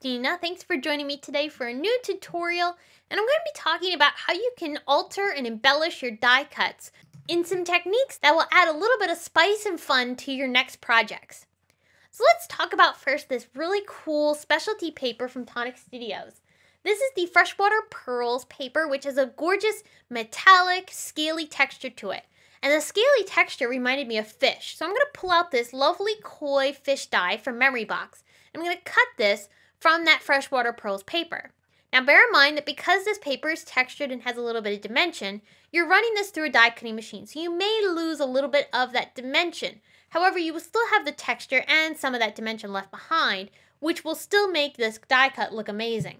Christina. Thanks for joining me today for a new tutorial, and I'm going to be talking about how you can alter and embellish your die cuts in some techniques that will add a little bit of spice and fun to your next projects. So let's talk about first this really cool specialty paper from Tonic Studios. This is the Freshwater Pearls paper, which has a gorgeous metallic, scaly texture to it. And the scaly texture reminded me of fish. So I'm going to pull out this lovely koi fish die from Memory Box. I'm going to cut this from that Freshwater Pearls paper. Now bear in mind that because this paper is textured and has a little bit of dimension, you're running this through a die cutting machine. So you may lose a little bit of that dimension. However, you will still have the texture and some of that dimension left behind, which will still make this die cut look amazing.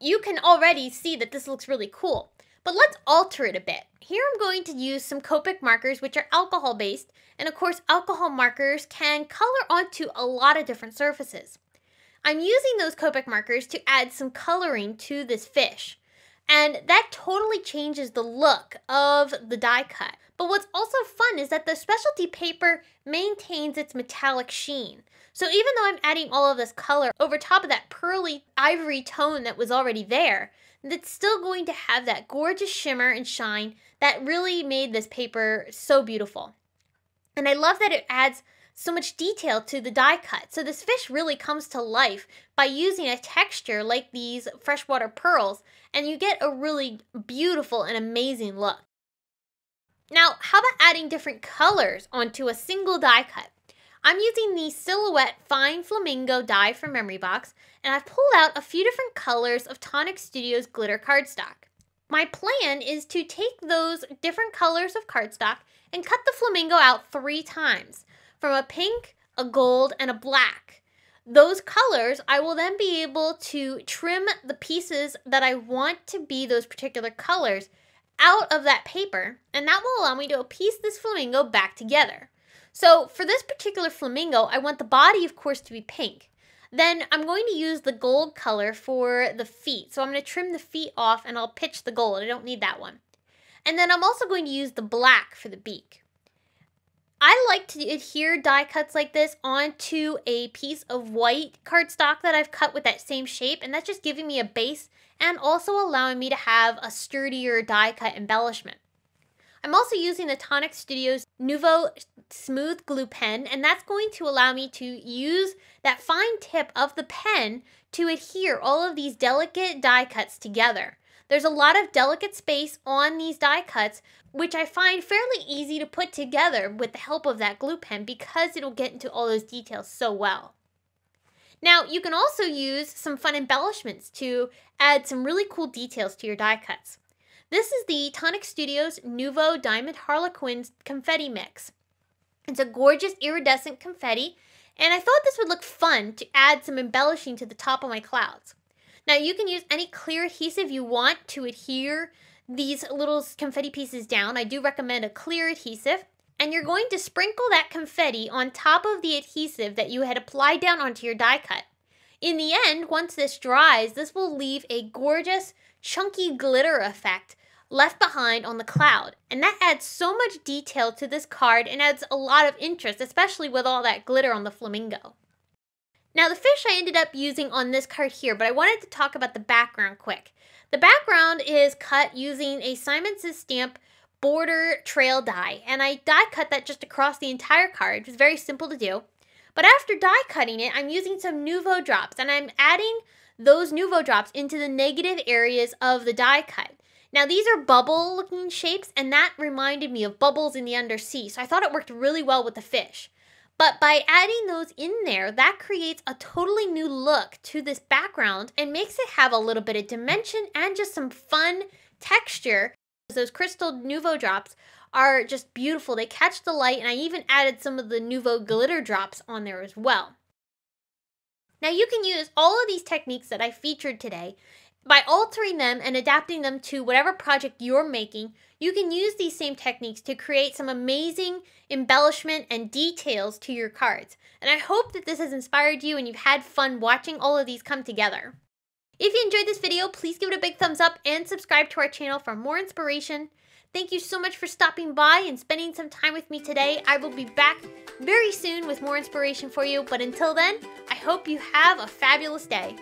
You can already see that this looks really cool. But let's alter it a bit. Here I'm going to use some Copic markers, which are alcohol based, and of course alcohol markers can color onto a lot of different surfaces. I'm using those Copic markers to add some coloring to this fish, and that totally changes the look of the die cut. But what's also fun is that the specialty paper maintains its metallic sheen. So even though I'm adding all of this color over top of that pearly ivory tone that was already there, that's still going to have that gorgeous shimmer and shine that really made this paper so beautiful. And I love that it adds so much detail to the die cut. So this fish really comes to life by using a texture like these freshwater pearls, and you get a really beautiful and amazing look. Now, how about adding different colors onto a single die cut? I'm using the Silhouette Fine Flamingo die from Memory Box, and I've pulled out a few different colors of Tonic Studios glitter cardstock. My plan is to take those different colors of cardstock and cut the flamingo out 3 times, from a pink, a gold, and a black. Those colors, I will then be able to trim the pieces that I want to be those particular colors out of that paper, and that will allow me to piece this flamingo back together. So for this particular flamingo, I want the body, of course, to be pink. Then I'm going to use the gold color for the feet. So I'm going to trim the feet off and I'll pitch the gold. I don't need that one. And then I'm also going to use the black for the beak. I like to adhere die cuts like this onto a piece of white cardstock that I've cut with that same shape, and that's just giving me a base and also allowing me to have a sturdier die cut embellishment. I'm also using the Tonic Studios Nouveau Smooth Glue Pen, and that's going to allow me to use that fine tip of the pen to adhere all of these delicate die cuts together. There's a lot of delicate space on these die cuts, which I find fairly easy to put together with the help of that glue pen because it'll get into all those details so well. Now, you can also use some fun embellishments to add some really cool details to your die cuts. This is the Tonic Studios Nouveau Diamond Harlequins Confetti Mix. It's a gorgeous iridescent confetti, and I thought this would look fun to add some embellishing to the top of my clouds. Now you can use any clear adhesive you want to adhere these little confetti pieces down. I do recommend a clear adhesive, and you're going to sprinkle that confetti on top of the adhesive that you had applied down onto your die cut. In the end, once this dries, this will leave a gorgeous chunky glitter effect left behind on the cloud, and that adds so much detail to this card and adds a lot of interest, especially with all that glitter on the flamingo. Now the fish I ended up using on this card here, but I wanted to talk about the background quick. The background is cut using a Simon Says Stamp border trail die, and I die cut that just across the entire card. It was very simple to do. But after die cutting it, I'm using some Nouveau drops, and I'm adding those Nouveau drops into the negative areas of the die cut. Now these are bubble looking shapes, and that reminded me of bubbles in the undersea, so I thought it worked really well with the fish. But by adding those in there, that creates a totally new look to this background and makes it have a little bit of dimension and just some fun texture. Those crystal Nouveau drops are just beautiful. They catch the light, and I even added some of the Nouveau glitter drops on there as well. Now you can use all of these techniques that I featured today. By altering them and adapting them to whatever project you're making, you can use these same techniques to create some amazing embellishment and details to your cards. And I hope that this has inspired you and you've had fun watching all of these come together. If you enjoyed this video, please give it a big thumbs up and subscribe to our channel for more inspiration. Thank you so much for stopping by and spending some time with me today. I will be back very soon with more inspiration for you, but until then, I hope you have a fabulous day.